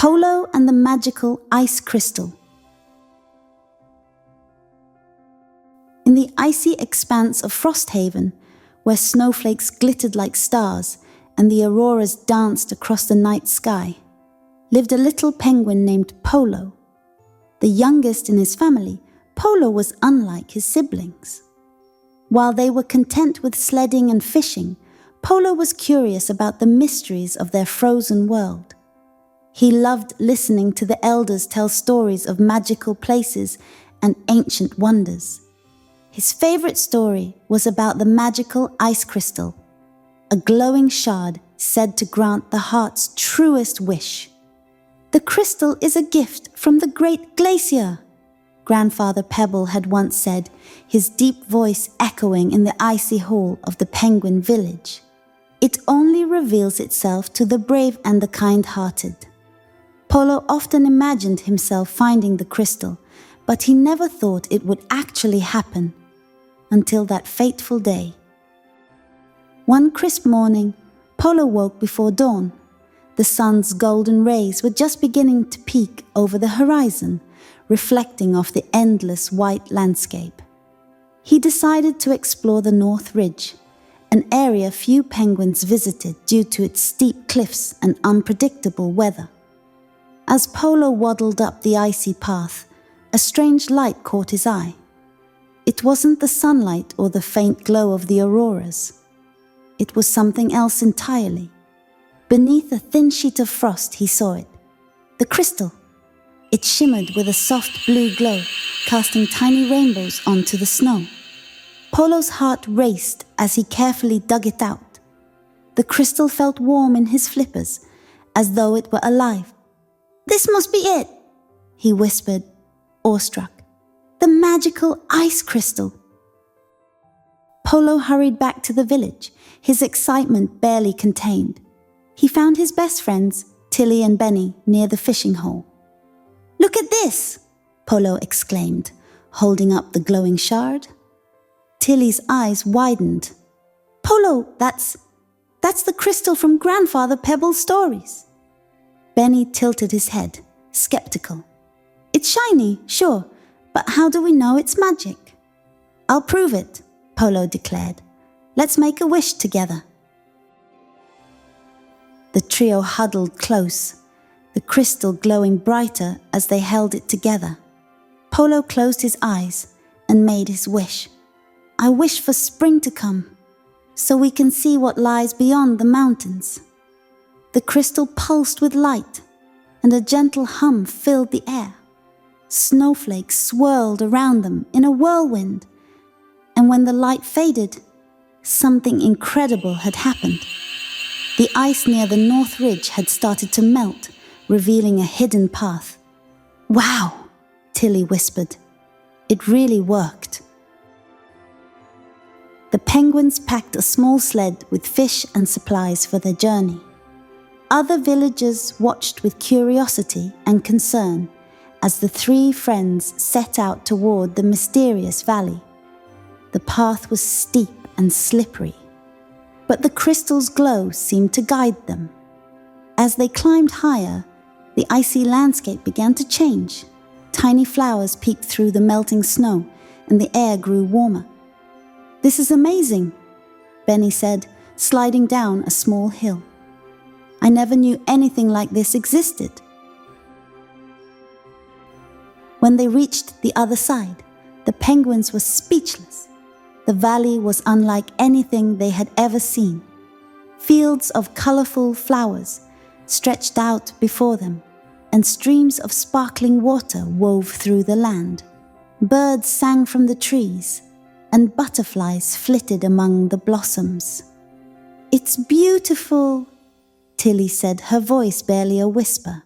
Polo and the Magical Ice Crystal. In the icy expanse of Frosthaven, where snowflakes glittered like stars and the auroras danced across the night sky, lived a little penguin named Polo. The youngest in his family, Polo was unlike his siblings. While they were content with sledding and fishing, Polo was curious about the mysteries of their frozen world. He loved listening to the elders tell stories of magical places and ancient wonders. His favorite story was about the magical ice crystal, a glowing shard said to grant the heart's truest wish. "The crystal is a gift from the great glacier," Grandfather Pebble had once said, his deep voice echoing in the icy hall of the penguin village. "It only reveals itself to the brave and the kind-hearted." Polo often imagined himself finding the crystal, but he never thought it would actually happen, until that fateful day. One crisp morning, Polo woke before dawn. The sun's golden rays were just beginning to peek over the horizon, reflecting off the endless white landscape. He decided to explore the North Ridge, an area few penguins visited due to its steep cliffs and unpredictable weather. As Polo waddled up the icy path, a strange light caught his eye. It wasn't the sunlight or the faint glow of the auroras. It was something else entirely. Beneath a thin sheet of frost, he saw it. The crystal. It shimmered with a soft blue glow, casting tiny rainbows onto the snow. Polo's heart raced as he carefully dug it out. The crystal felt warm in his flippers, as though it were alive. "This must be it," he whispered, awestruck. "The magical ice crystal." Polo hurried back to the village, his excitement barely contained. He found his best friends, Tilly and Benny, near the fishing hole. "Look at this!" Polo exclaimed, holding up the glowing shard. Tilly's eyes widened. "Polo, that's the crystal from Grandfather Pebble's stories." Benny tilted his head, skeptical. "It's shiny, sure, but how do we know it's magic?" "I'll prove it," Polo declared. "Let's make a wish together." The trio huddled close, the crystal glowing brighter as they held it together. Polo closed his eyes and made his wish. "I wish for spring to come, so we can see what lies beyond the mountains." The crystal pulsed with light, and a gentle hum filled the air. Snowflakes swirled around them in a whirlwind, and when the light faded, something incredible had happened. The ice near the North Ridge had started to melt, revealing a hidden path. "Wow," Tilly whispered. "It really worked." The penguins packed a small sled with fish and supplies for their journey. Other villagers watched with curiosity and concern as the three friends set out toward the mysterious valley. The path was steep and slippery, but the crystal's glow seemed to guide them. As they climbed higher, the icy landscape began to change. Tiny flowers peeked through the melting snow, and the air grew warmer. "This is amazing," Benny said, sliding down a small hill. "I never knew anything like this existed." When they reached the other side, the penguins were speechless. The valley was unlike anything they had ever seen. Fields of colorful flowers stretched out before them, and streams of sparkling water wove through the land. Birds sang from the trees, and butterflies flitted among the blossoms. "It's beautiful," Tilly said, her voice barely a whisper.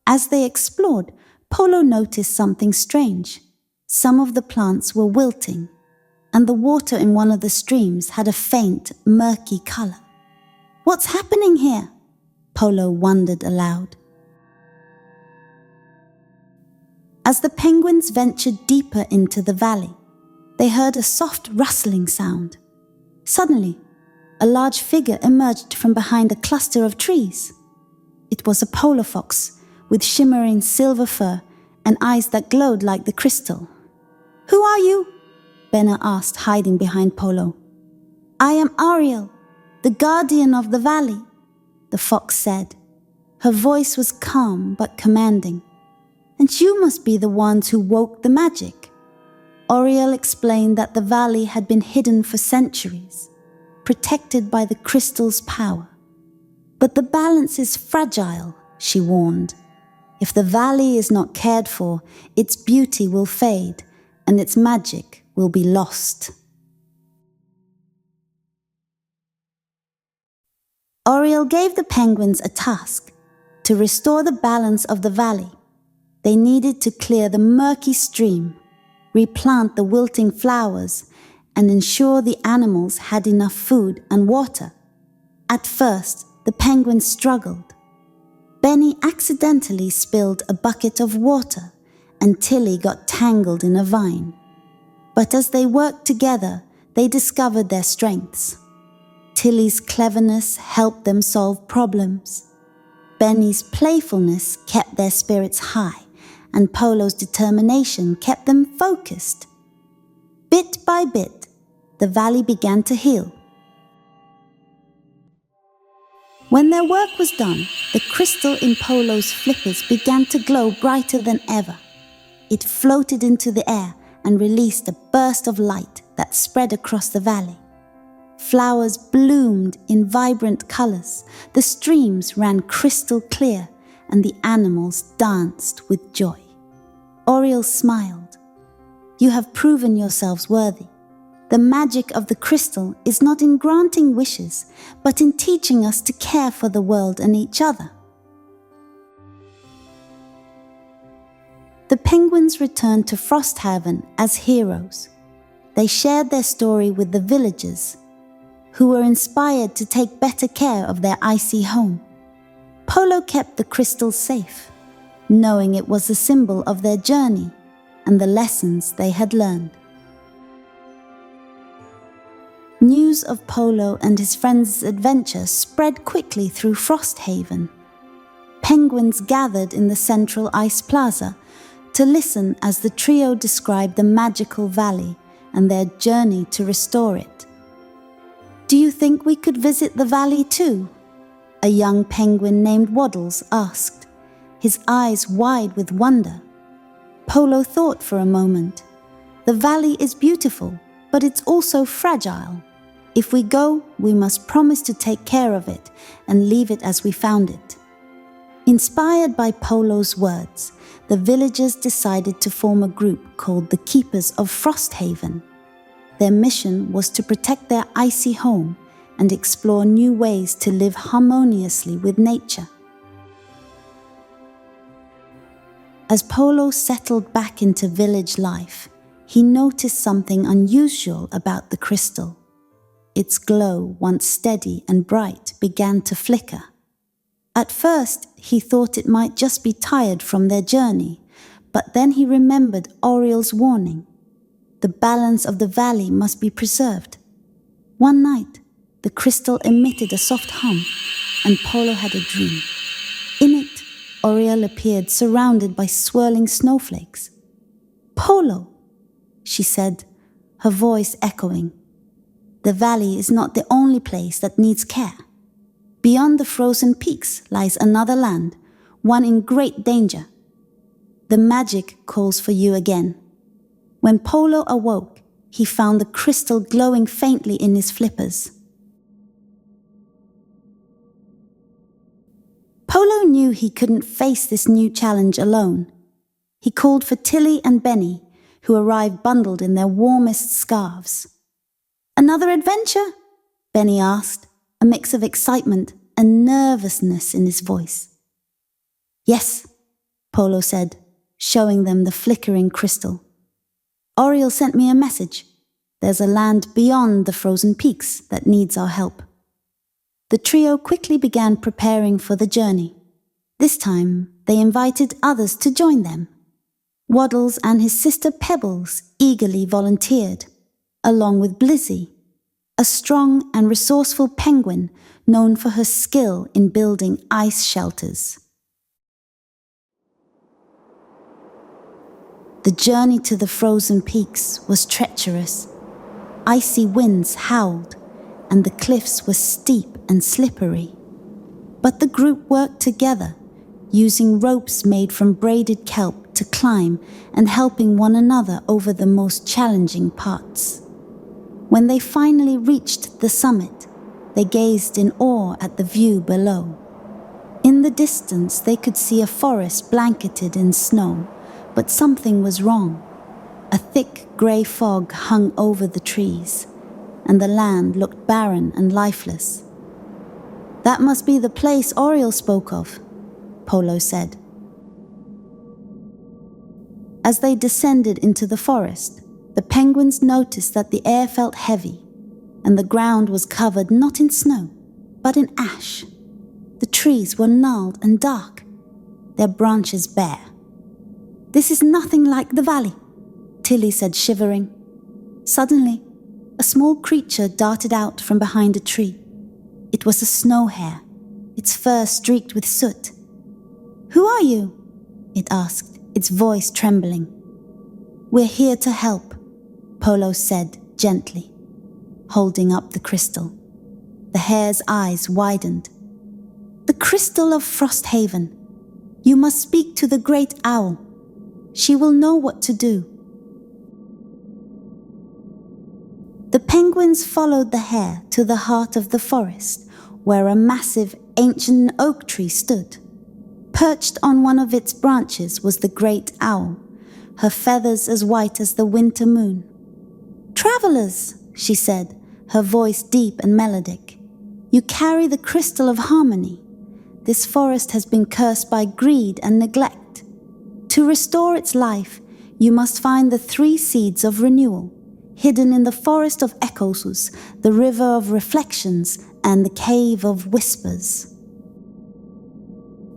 As they explored, Polo noticed something strange. Some of the plants were wilting, and the water in one of the streams had a faint, murky color. "What's happening here?" Polo wondered aloud. As the penguins ventured deeper into the valley, they heard a soft rustling sound. Suddenly, a large figure emerged from behind a cluster of trees. It was a polar fox, with shimmering silver fur and eyes that glowed like the crystal. "Who are you?" Benna asked, hiding behind Polo. "I am Ariel, the guardian of the valley," the fox said. Her voice was calm but commanding. "And you must be the ones who woke the magic." Ariel explained that the valley had been hidden for centuries, protected by the crystal's power. "But the balance is fragile," she warned. "If the valley is not cared for, its beauty will fade and its magic will be lost." Ariel gave the penguins a task: to restore the balance of the valley. They needed to clear the murky stream, replant the wilting flowers, and ensure the animals had enough food and water. At first, the penguins struggled. Benny accidentally spilled a bucket of water, and Tilly got tangled in a vine. But as they worked together, they discovered their strengths. Tilly's cleverness helped them solve problems. Benny's playfulness kept their spirits high, and Polo's determination kept them focused. Bit by bit, the valley began to heal. When their work was done, the crystal in Polo's flippers began to glow brighter than ever. It floated into the air and released a burst of light that spread across the valley. Flowers bloomed in vibrant colors, the streams ran crystal clear, and the animals danced with joy. Ariel smiled. "You have proven yourselves worthy. The magic of the crystal is not in granting wishes, but in teaching us to care for the world and each other." The penguins returned to Frosthaven as heroes. They shared their story with the villagers, who were inspired to take better care of their icy home. Polo kept the crystal safe, knowing it was a symbol of their journey and the lessons they had learned. News of Polo and his friends' adventure spread quickly through Frosthaven. Penguins gathered in the central ice plaza to listen as the trio described the magical valley and their journey to restore it. "Do you think we could visit the valley too?" a young penguin named Waddles asked, his eyes wide with wonder. Polo thought for a moment. "The valley is beautiful, but it's also fragile. If we go, we must promise to take care of it and leave it as we found it." Inspired by Polo's words, the villagers decided to form a group called the Keepers of Frosthaven. Their mission was to protect their icy home and explore new ways to live harmoniously with nature. As Polo settled back into village life, he noticed something unusual about the crystal. Its glow, once steady and bright, began to flicker. At first, he thought it might just be tired from their journey, but then he remembered Ariel's warning. The balance of the valley must be preserved. One night, the crystal emitted a soft hum, and Polo had a dream. In it, Ariel appeared surrounded by swirling snowflakes. "Polo," she said, her voice echoing. "The valley is not the only place that needs care. Beyond the frozen peaks lies another land, one in great danger. The magic calls for you again." When Polo awoke, he found the crystal glowing faintly in his flippers. Polo knew he couldn't face this new challenge alone. He called for Tilly and Benny, who arrived bundled in their warmest scarves. "Another adventure?" Benny asked, a mix of excitement and nervousness in his voice. "Yes," Polo said, showing them the flickering crystal. "Ariel sent me a message. There's a land beyond the frozen peaks that needs our help." The trio quickly began preparing for the journey. This time, they invited others to join them. Waddles and his sister Pebbles eagerly volunteered, along with Blizzy, a strong and resourceful penguin known for her skill in building ice shelters. The journey to the frozen peaks was treacherous. Icy winds howled, and the cliffs were steep and slippery. But the group worked together, using ropes made from braided kelp to climb and helping one another over the most challenging parts. When they finally reached the summit, they gazed in awe at the view below. In the distance, they could see a forest blanketed in snow, but something was wrong. A thick grey fog hung over the trees, and the land looked barren and lifeless. "That must be the place Oriel spoke of," Polo said. As they descended into the forest, the penguins noticed that the air felt heavy, and the ground was covered not in snow, but in ash. The trees were gnarled and dark, their branches bare. "This is nothing like the valley," Tilly said, shivering. Suddenly, a small creature darted out from behind a tree. It was a snow hare, its fur streaked with soot. "Who are you?" it asked, its voice trembling. "We're here to help," Polo said gently, holding up the crystal. The hare's eyes widened. "The crystal of Frosthaven. You must speak to the great owl. She will know what to do." The penguins followed the hare to the heart of the forest, where a massive ancient oak tree stood. Perched on one of its branches was the great owl, her feathers as white as the winter moon. "Travelers," she said, her voice deep and melodic, "you carry the crystal of harmony. This forest has been cursed by greed and neglect. To restore its life, you must find the 3 seeds of renewal, hidden in the forest of echoes, the river of reflections, and the cave of whispers."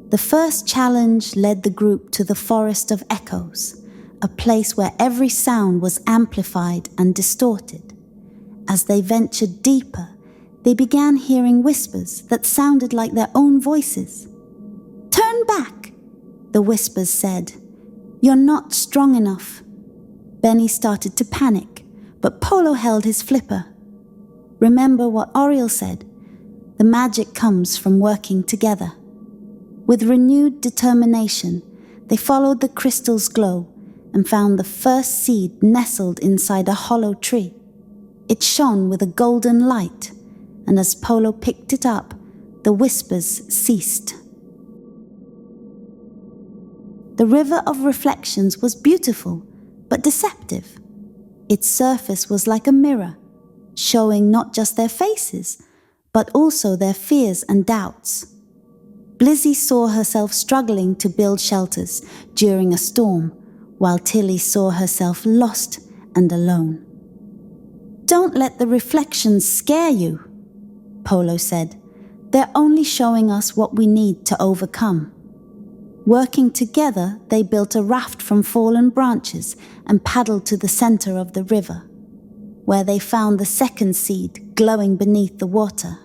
The first challenge led the group to the forest of echoes, a place where every sound was amplified and distorted. As they ventured deeper, they began hearing whispers that sounded like their own voices. "Turn back," the whispers said. "You're not strong enough." Benny started to panic, but Polo held his flipper. "Remember what Oriel said. The magic comes from working together." With renewed determination, they followed the crystal's glow and found the first seed nestled inside a hollow tree. It shone with a golden light, and as Polo picked it up, the whispers ceased. The river of reflections was beautiful, but deceptive. Its surface was like a mirror, showing not just their faces, but also their fears and doubts. Blizzy saw herself struggling to build shelters during a storm, while Tilly saw herself lost and alone. "Don't let the reflections scare you," Polo said. "They're only showing us what we need to overcome." Working together, they built a raft from fallen branches and paddled to the center of the river, where they found the second seed glowing beneath the water.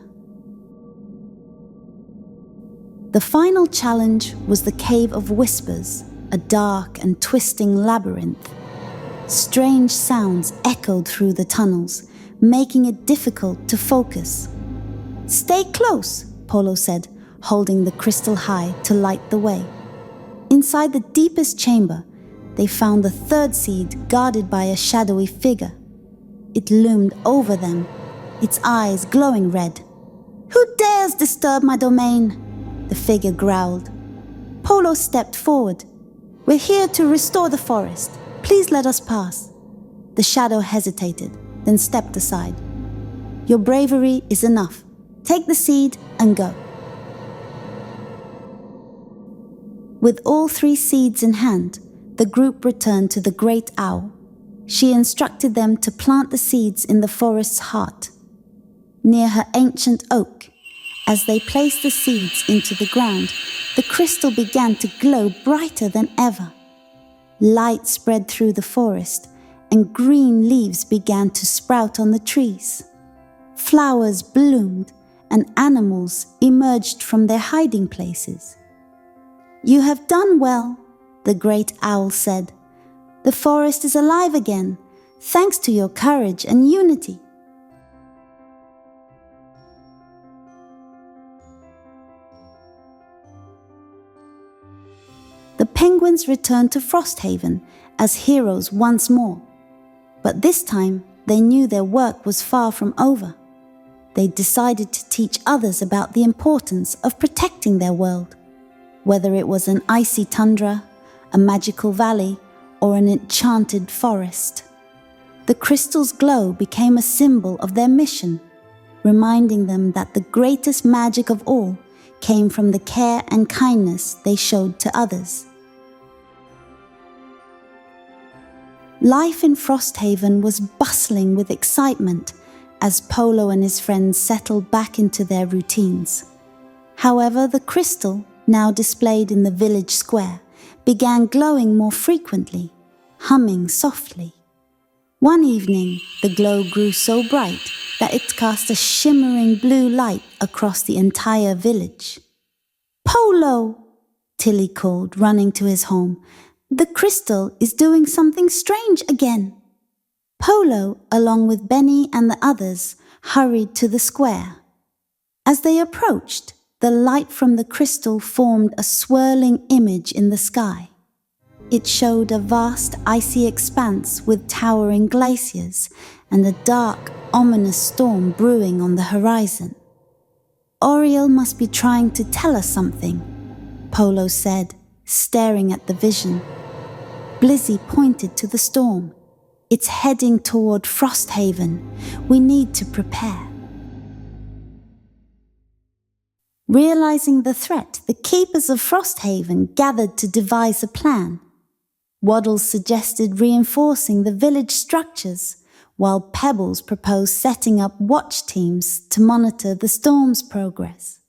The final challenge was the Cave of Whispers, a dark and twisting labyrinth. Strange sounds echoed through the tunnels, making it difficult to focus. "Stay close," Polo said, holding the crystal high to light the way. Inside the deepest chamber, they found the 3rd seed guarded by a shadowy figure. It loomed over them, its eyes glowing red. "Who dares disturb my domain?" the figure growled. Polo stepped forward. "We're here to restore the forest. Please let us pass." The shadow hesitated, then stepped aside. "Your bravery is enough. Take the seed and go." With all 3 seeds in hand, the group returned to the great owl. She instructed them to plant the seeds in the forest's heart, near her ancient oak. As they placed the seeds into the ground, the crystal began to glow brighter than ever. Light spread through the forest, and green leaves began to sprout on the trees. Flowers bloomed, and animals emerged from their hiding places. "You have done well," the great owl said. The forest is alive again, thanks to your courage and unity. The penguins returned to Frosthaven as heroes once more. But this time, they knew their work was far from over. They decided to teach others about the importance of protecting their world, whether it was an icy tundra, a magical valley, or an enchanted forest. The crystal's glow became a symbol of their mission, reminding them that the greatest magic of all came from the care and kindness they showed to others. Life in Frosthaven was bustling with excitement as Polo and his friends settled back into their routines. However, the crystal, now displayed in the village square, began glowing more frequently, humming softly. One evening, the glow grew so bright that it cast a shimmering blue light across the entire village. "Polo!" Tilly called, running to his home. "The crystal is doing something strange again." Polo, along with Benny and the others, hurried to the square. As they approached, the light from the crystal formed a swirling image in the sky. It showed a vast icy expanse with towering glaciers and a dark, ominous storm brewing on the horizon. "Oriel must be trying to tell us something," Polo said, staring at the vision. Blizzy pointed to the storm. "It's heading toward Frosthaven. We need to prepare." Realizing the threat, the keepers of Frosthaven gathered to devise a plan. Waddles suggested reinforcing the village structures, while Pebbles proposed setting up watch teams to monitor the storm's progress.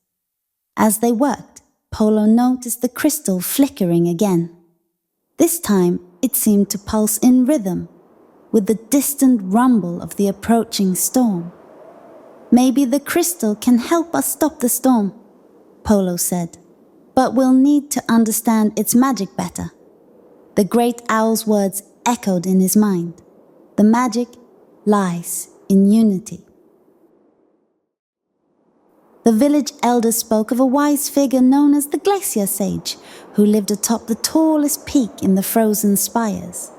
As they worked, Polo noticed the crystal flickering again. This time, it seemed to pulse in rhythm, with the distant rumble of the approaching storm. "Maybe the crystal can help us stop the storm," Polo said, "but we'll need to understand its magic better." The great owl's words echoed in his mind. The magic lies in unity. The village elder spoke of a wise figure known as the Glacier Sage, who lived atop the tallest peak in the frozen spires.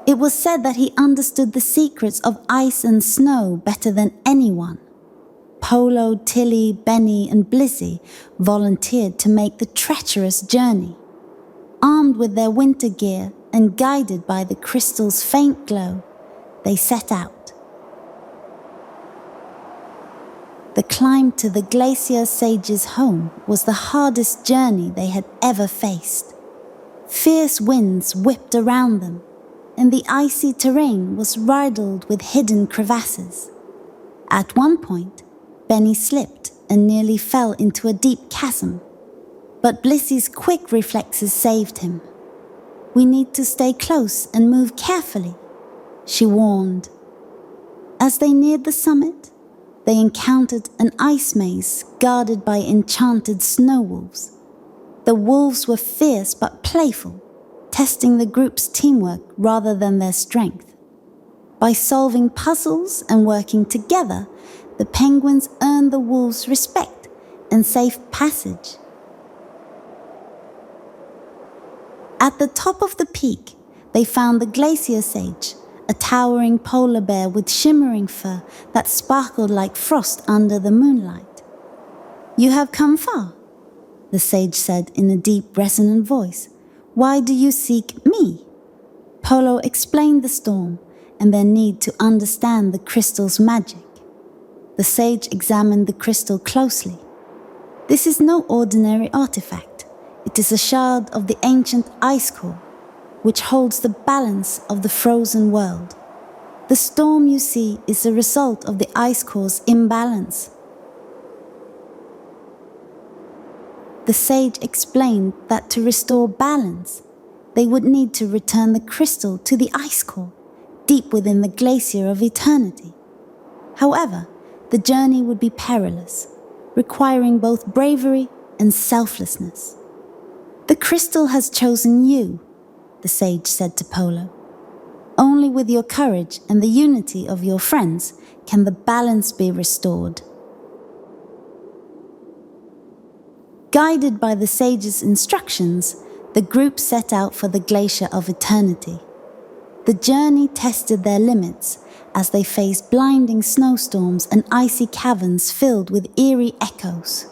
It was said that he understood the secrets of ice and snow better than anyone. Polo, Tilly, Benny, and Blizzy volunteered to make the treacherous journey. Armed with their winter gear and guided by the crystal's faint glow, they set out. The climb to the Glacier Sage's home was the hardest journey they had ever faced. Fierce winds whipped around them, and the icy terrain was riddled with hidden crevasses. At one point, Benny slipped and nearly fell into a deep chasm, but Blissy's quick reflexes saved him. "We need to stay close and move carefully," she warned. As they neared the summit, they encountered an ice maze guarded by enchanted snow wolves. The wolves were fierce but playful, testing the group's teamwork rather than their strength. By solving puzzles and working together, the penguins earned the wolves' respect and safe passage. At the top of the peak, they found the Glacier Sage, a towering polar bear with shimmering fur that sparkled like frost under the moonlight. "You have come far," the sage said in a deep, resonant voice. "Why do you seek me?" Polo explained the storm and their need to understand the crystal's magic. The sage examined the crystal closely. "This is no ordinary artifact. It is a shard of the ancient ice core, which holds the balance of the frozen world. The storm you see is the result of the ice core's imbalance." The sage explained that to restore balance, they would need to return the crystal to the ice core, deep within the glacier of eternity. However, the journey would be perilous, requiring both bravery and selflessness. "The crystal has chosen you," the sage said to Polo. Only with your courage and the unity of your friends can the balance be restored. Guided by the sage's instructions, the group set out for the Glacier of Eternity. The journey tested their limits as they faced blinding snowstorms and icy caverns filled with eerie echoes.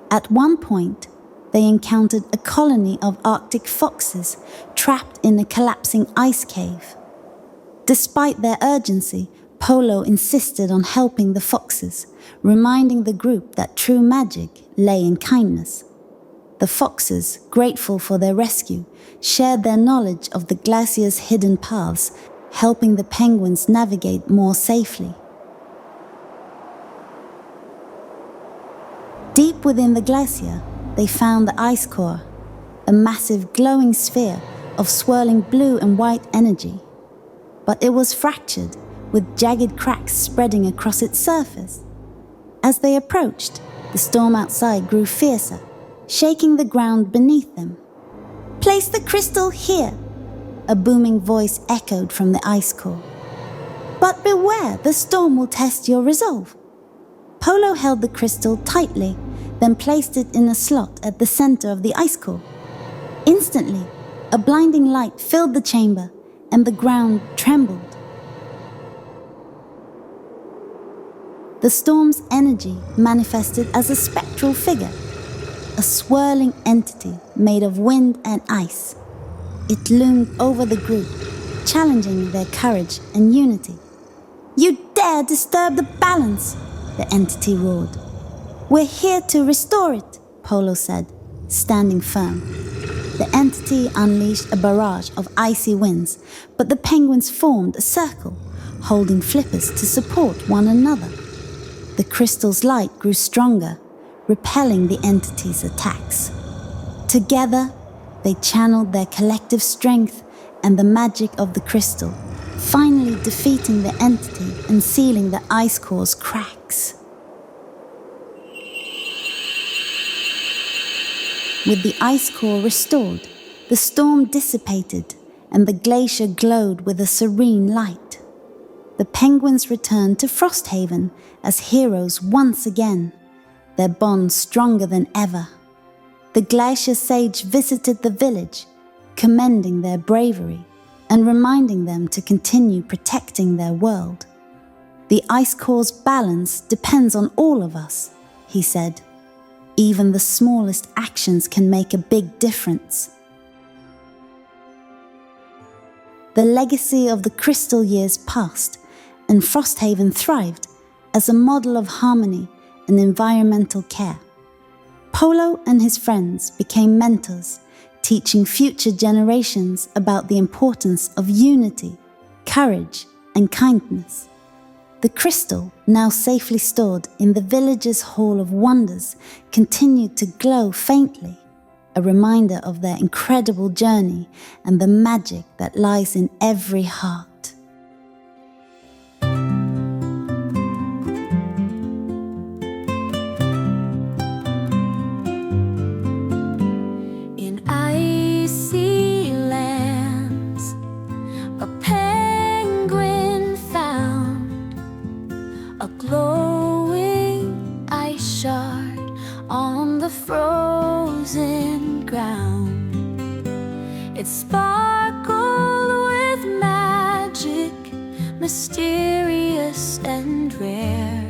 At one point, they encountered a colony of Arctic foxes trapped in a collapsing ice cave. Despite their urgency, Polo insisted on helping the foxes, reminding the group that true magic lay in kindness. The foxes, grateful for their rescue, shared their knowledge of the glacier's hidden paths, helping the penguins navigate more safely. Deep within the glacier, they found the ice core, a massive glowing sphere of swirling blue and white energy. But it was fractured, with jagged cracks spreading across its surface. As they approached, the storm outside grew fiercer, shaking the ground beneath them. "Place the crystal here," a booming voice echoed from the ice core. "But beware, the storm will test your resolve." Polo held the crystal tightly, then placed it in a slot at the center of the ice core. Instantly, a blinding light filled the chamber, and the ground trembled. The storm's energy manifested as a spectral figure, a swirling entity made of wind and ice. It loomed over the group, challenging their courage and unity. "You dare disturb the balance!" the entity roared. "We're here to restore it," Polo said, standing firm. The entity unleashed a barrage of icy winds, but the penguins formed a circle, holding flippers to support one another. The crystal's light grew stronger, repelling the entity's attacks. Together, they channeled their collective strength and the magic of the crystal, finally defeating the entity and sealing the ice core's cracks. With the ice core restored, the storm dissipated and the glacier glowed with a serene light. The penguins returned to Frosthaven as heroes once again, their bond stronger than ever. The glacier sage visited the village, commending their bravery and reminding them to continue protecting their world. "The ice core's balance depends on all of us," he said. "Even the smallest actions can make a big difference." The legacy of the crystal years passed, and Frosthaven thrived as a model of harmony and environmental care. Polo and his friends became mentors, teaching future generations about the importance of unity, courage, and kindness. The crystal, now safely stored in the village's Hall of Wonders, continued to glow faintly, a reminder of their incredible journey and the magic that lies in every heart. Frozen ground, it sparkled with magic, mysterious and rare,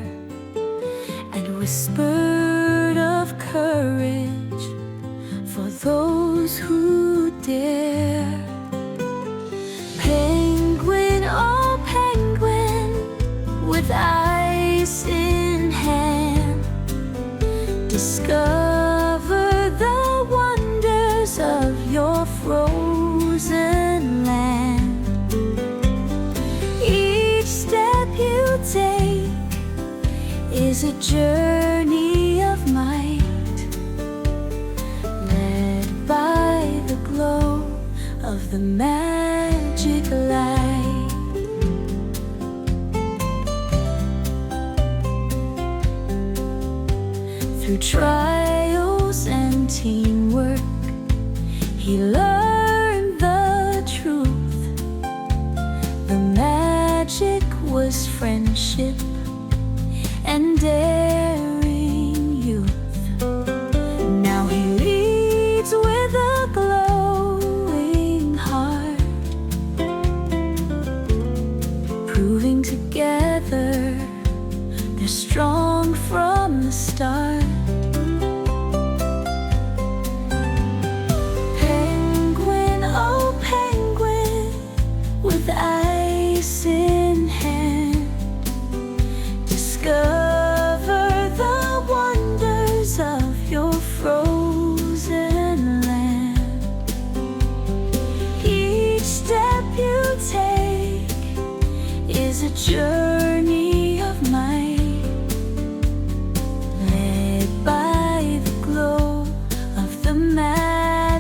and whispered of courage for those who dare. Penguin, oh penguin, with ice in hand, discover of your frozen land. Each step you take is a journey of might, led by the glow of the magic light. Through trials and teamwork, he learned the truth.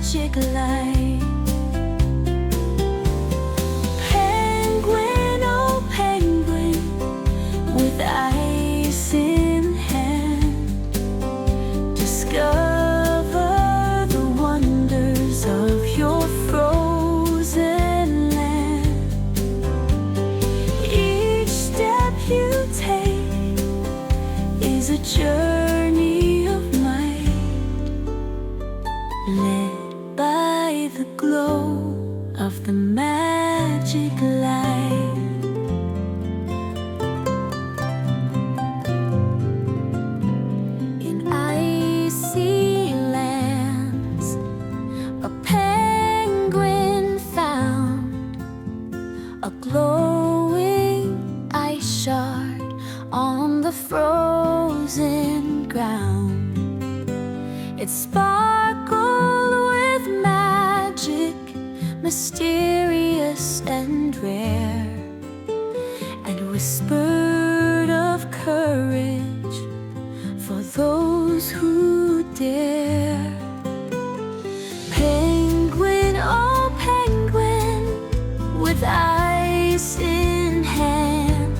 magic light. Penguin, oh penguin, with ice in hand, discover the wonders of your frozen land. Each step you take is a journey of might, led by the glow of the magic light. In icy lands, a penguin found a glowing ice shard on the frozen ground. It sparkled with magic, mysterious and rare, and whispered of courage for those who dare. Penguin, oh penguin, with ice in hand,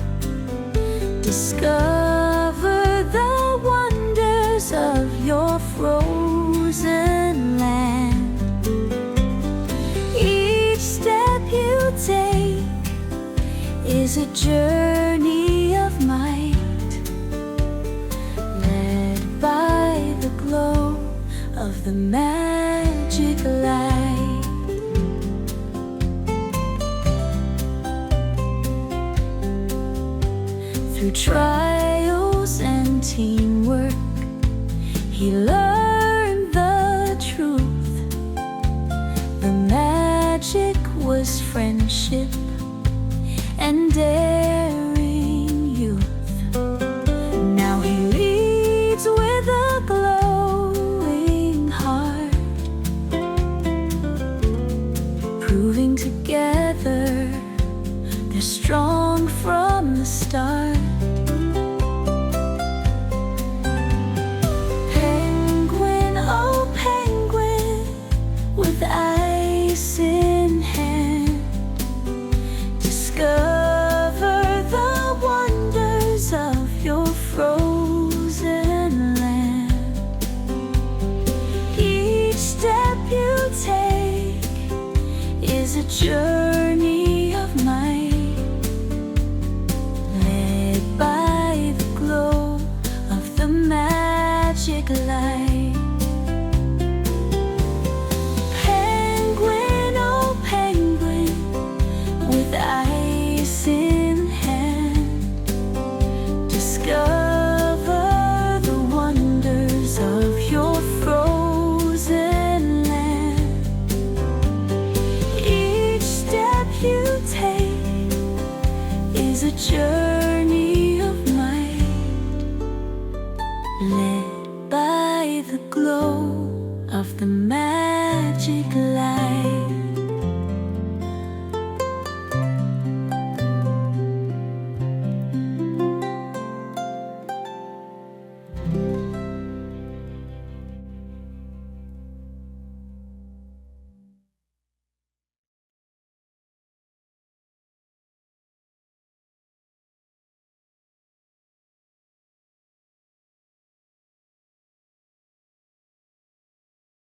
discover the wonders of your frozen land. Each step you take is a journey of might, led by the glow of the magic light. Through trials and teamwork, he learned the truth. The magic was friendship and daring youth. Now he leads with a glowing heart, proving together they're strong from the start. Penguin, oh penguin, with ice in hand, discover the wonders of your frozen land. Each step you take is a journey of might, led by the glow of the magic light. Penguin, oh penguin, with ice in hand, discover the wonders of your frozen land. Each step you take is a journey of might, led by the glow of the magic